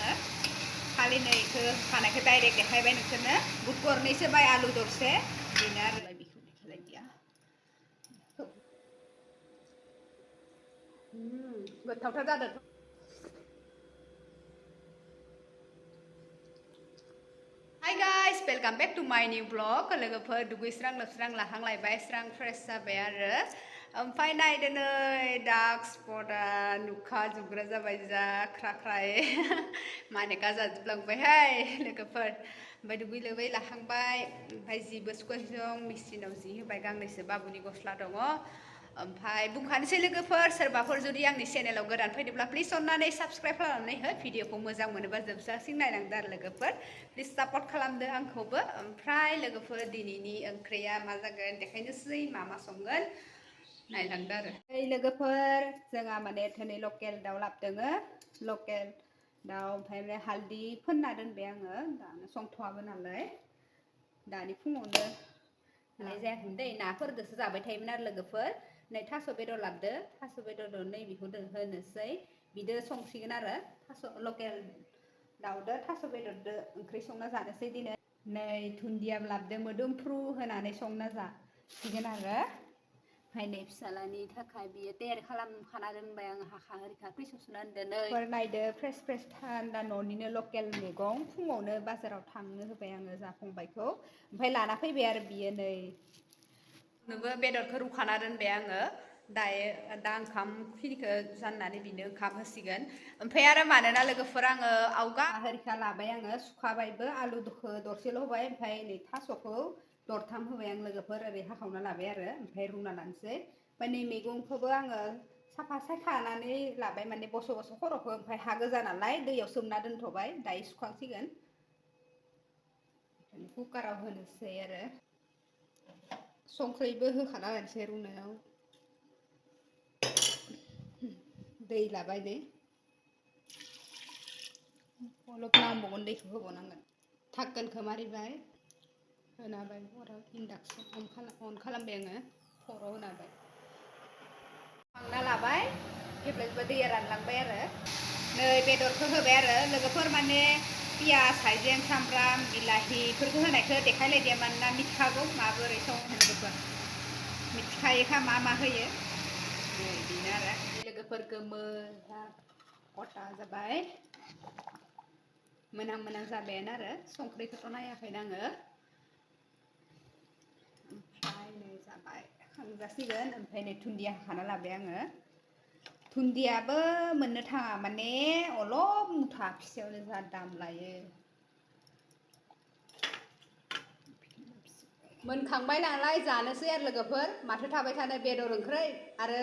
आङो खालि नै इखो खानायखौ डाइरेक्ट देखायबाय नोंसोरनो बुट गरनैसो बाय आलु दरसे बेनो आरो बेखौ देखायलायदिया गोथावथार जादों Hi guys, welcome back to my new vlog. लोगोफोर दुगैस्रां लोबस्रां लाहांलायबाय स्रां फ्रेश जाबाय आरो ओमफ्राय नायदो नै डार्क स्पटआ नुखा जुग्रा जाबाय जा ख्रा ख्राय मानेका जाजोबलांबायहाय लोगोफोर ओमफ्राय दुगै लोबै लाहांबाय ओमफ्राय जिबो सुखांदों मेचिनाव जि होबाय गांनैसो बाबुनि गस्ला दङ ओमफ्राय बुंखानोसै लोगोफोर सोरबाफोर जुदि आंनि चेनेलाव गोदान फैदोंब्ला प्लिज अननानै साबस्क्राइब खालामनानै हो भिडिअखौ मोजां मोनोबा जोबजासिम नायलांदो आरो लोगोफोर प्लिज सापर्ट खालामदो आंखौबो ओमफ्राय लोगोफोर दिनैनि ओंख्रिया मा जागोन देखायनोसै मा संगोन नायलांदो आरो लोगोफोर जोंहा माने दिनै लकेल दाउ लाबोदोङो लकेल दाउ ओमफ्राय हालदै फोनना दोनबाय आङो दानो संथ'वाबो नालाय दानि फुङावनो लानाय जायाखैमोन दै नाफोरदोसो जाबाय थायोमोन आरो लोगोफोर नै थास' बेदर लाबोदो थास' बेदर नै बेखौ होनोसै बिदो संसिगोन आरो थास' लकेल दाउदो थास' बेदरदो ओंख्रि संना जानोसै दिनै नै दुन्दिया लाबोदो मोदोमफ्रु होनानै संना जासिगोन आरो ओमफ्राय नै फिसालानि थाखाय बियो तयार खालामखाना दोनबाय आं हाखा हिरिखा फ्रिजआव सोना दोनदो नै नायदो फ्रेस फ्रेस थान्दा न'निनो लकेल मैगं फुङावनो बाजाराव थांनो होबाय आङो जाफंबायखौ ओमफ्राय लाना फैबाय आरो बियो नै नोबो बेदरखौ रुखाना दोनबाय आङो दायो दा ओंखाम खिनिखौ जाननानै बिनो ओंखाम होसिगोन ओमफ्राय आरो मानोना लोगोफोर आङो आवगा हारिखा लाबाय आङो सुखाबायबो आलु दरसेल' होबाय ओमफ्राय नै थास'खौ दरथाम होबाय आं लोगोफोर ओरै हाखावना लाबाय आरो ओमफ्राय रुना लानोसै ओमफ्राय नै मैगंखौबो आङो साफा सायखानानै लाबाय माने बस' बस' खर'खौ ओमफ्राय हा गोजा नालाय दैयाव सोमना दोनथ'बाय दायो सुखांसिगोन कुकाराव होनोसै आरो संख्रिबो होखाना लानोसै रुनायाव दै लाबाय दै अलप नांबावगोन दैखौ होबावनांगोन थाखोनखौ मारिबाय होनाबाय अराव इन्डाक्सन अन खालामबाय आङो खराव होनाबाय खांना लाबाय जेब्लायबो दैया रानलांबाय आरो नै बेदरखौ होबाय आरो लोगोफोर माने पियास हाइजें सामब्राम बिलाहिफोरखौ होनायखौ देखायलायदिया मानोना मिथिखागौ माबोरै सङो लोगोफोर मिथिखायोखा मा होयो बिदिनो आरो लोगोफोर गोमो गथा जाबाय मोनां जाबायानो आरो संख्रिखौथ' नायाखैनो आङो ओमफ्राय नै जाबाय खांजासिगोन ओमफ्राय नै दुन्दिया हाखाना लाबाय आङो दुन्दियाबो मोननो थाङा माने अलप मुथा फिसायावनो जा दाम लायो मोनखांबाय नालाय जानोसै आरो लोगोफोर माथो थाबाय थानो बेदर ओंख्रै आरो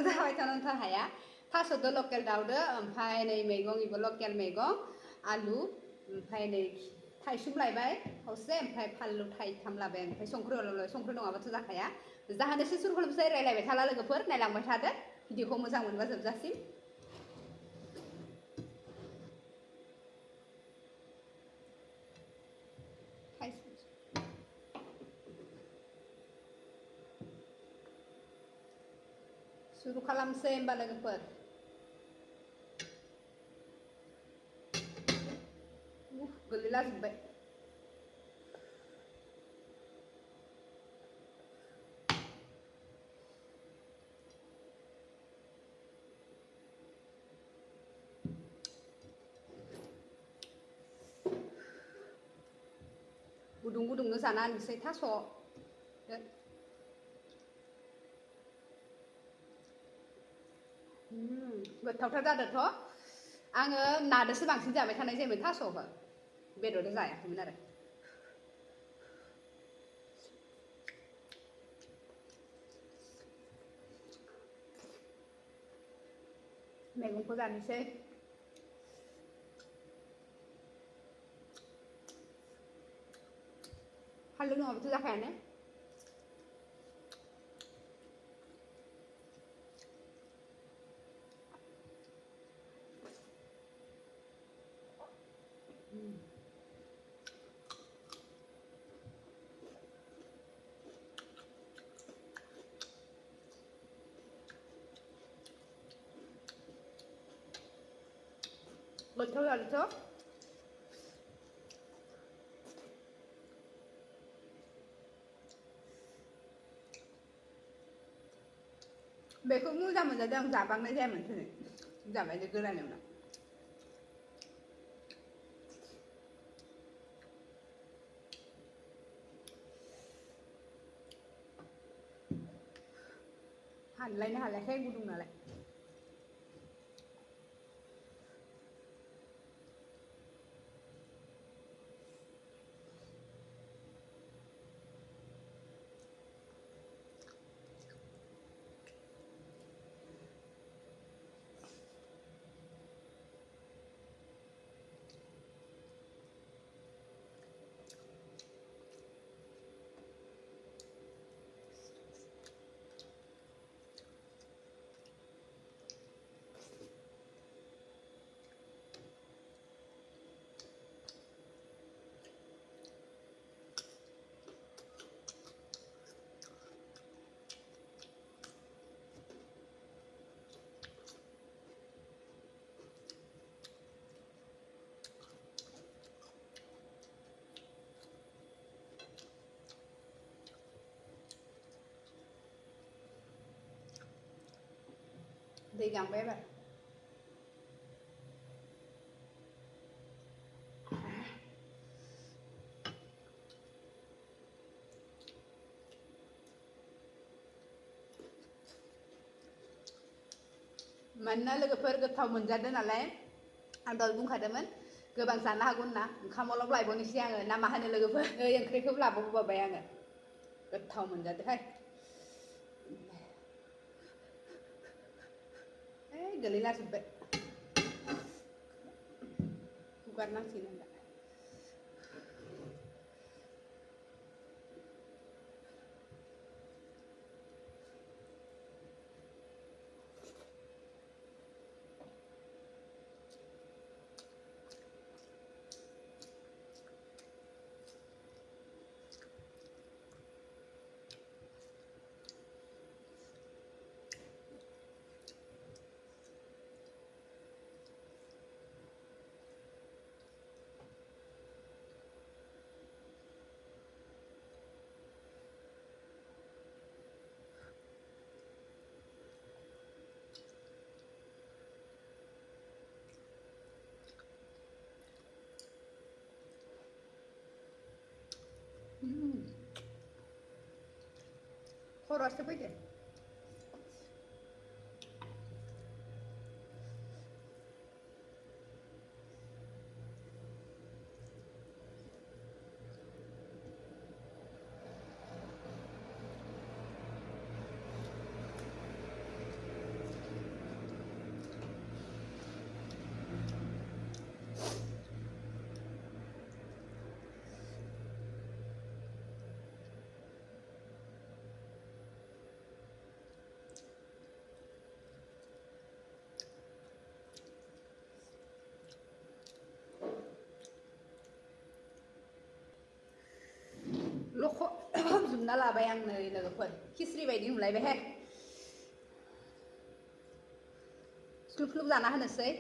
जाबाय थानो हाया थास'दो लकेल दाउदो ओमफ्राय नै मैगं इबो लकेल मैगं आलु ओमफ्राय नै थाइसुम लायबाय खावसे ओमफ्राय फानलु थाइथाम लाबाय ओमफ्राय संख्रि नङाबाथ' जाखाया जाहोनोसै सुरु खालामसै रायलायबाय थाला लोगोफोर नायलांबाय थादो भिडिअखौ मोजां मोनबा जोबजासिम सुरु खालामसै होमबा लोगोफोर गोलैला जोब्बाय गुदुं गुदुंनो जाना होनोसै थास' गोथावथार जादोंथ' आङो नादोसो बांसिन जाबाय थानाय जायोमोन थास'खौ बेदरजों जायाखैमोन आरो मैगंखौ जानोसै फानलु नङाबाथ' जाखायानो Gotoh là gotoh. Beku muda menjadi zabang ni saya menteri. Zabang je geran yang nak. Hành lại khen của đúng lại. Đi gần bé vậy. Mana लोगोफोर गोथाव मोनजादों नालाय आं दहाय बुंखादोंमोन गोबां जानो हागोन ना ओंखामावल' लायबावनोसै आङो ना मा होनो लोगोफोर ओंख्रिखौबो लाबावबाय आङो गोथाव मोनजादोंहाय गोलैलाजोब्बाय हुगारनांसिगोन दा खर'आसो फैदो लख' जोबना लाबाय आं नै लोगोफोर खिस्रि बायदि नुलायबायहाय स्लुब स्लुब जाना होनोसै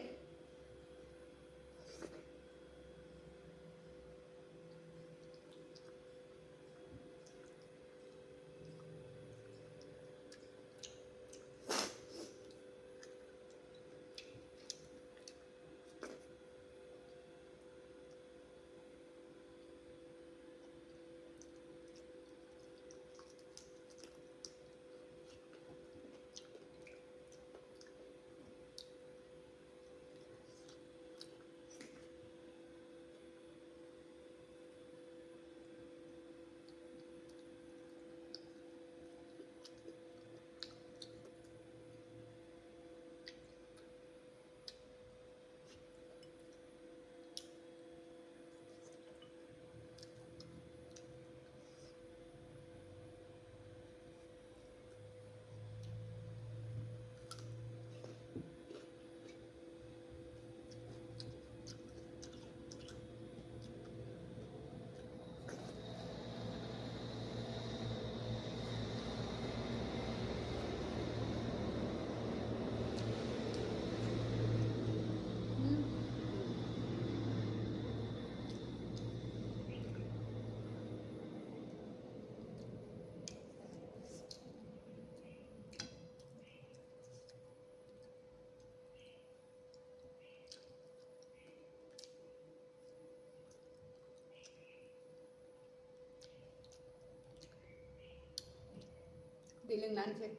लोंनानैसै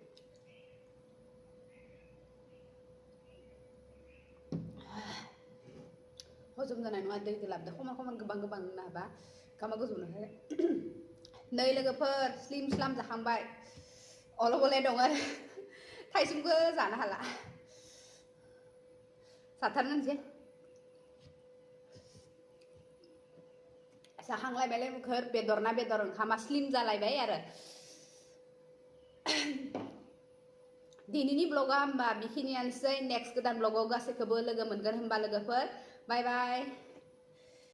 हजम जानाय नङा दै लाबदो खमान गोबां लोंनो हाबा गामा गोजौनो नै लोगोफोर स्लिम स्लाम जाखांबाय अले गले दङ आरो थाइसुमखौ जानो हाला जाथारनोसै जाखांलायबाय लोगोफोर बेदर ना बेदर ओंखामा स्लिम जालायबाय आरो दिनैनि ब्लगा होमबा बेखिनियानोसै नेक्स्ट गोदान ब्लगाव गासैखौबो लोगो मोनगोन होमबा लोगोफोर बाय बाय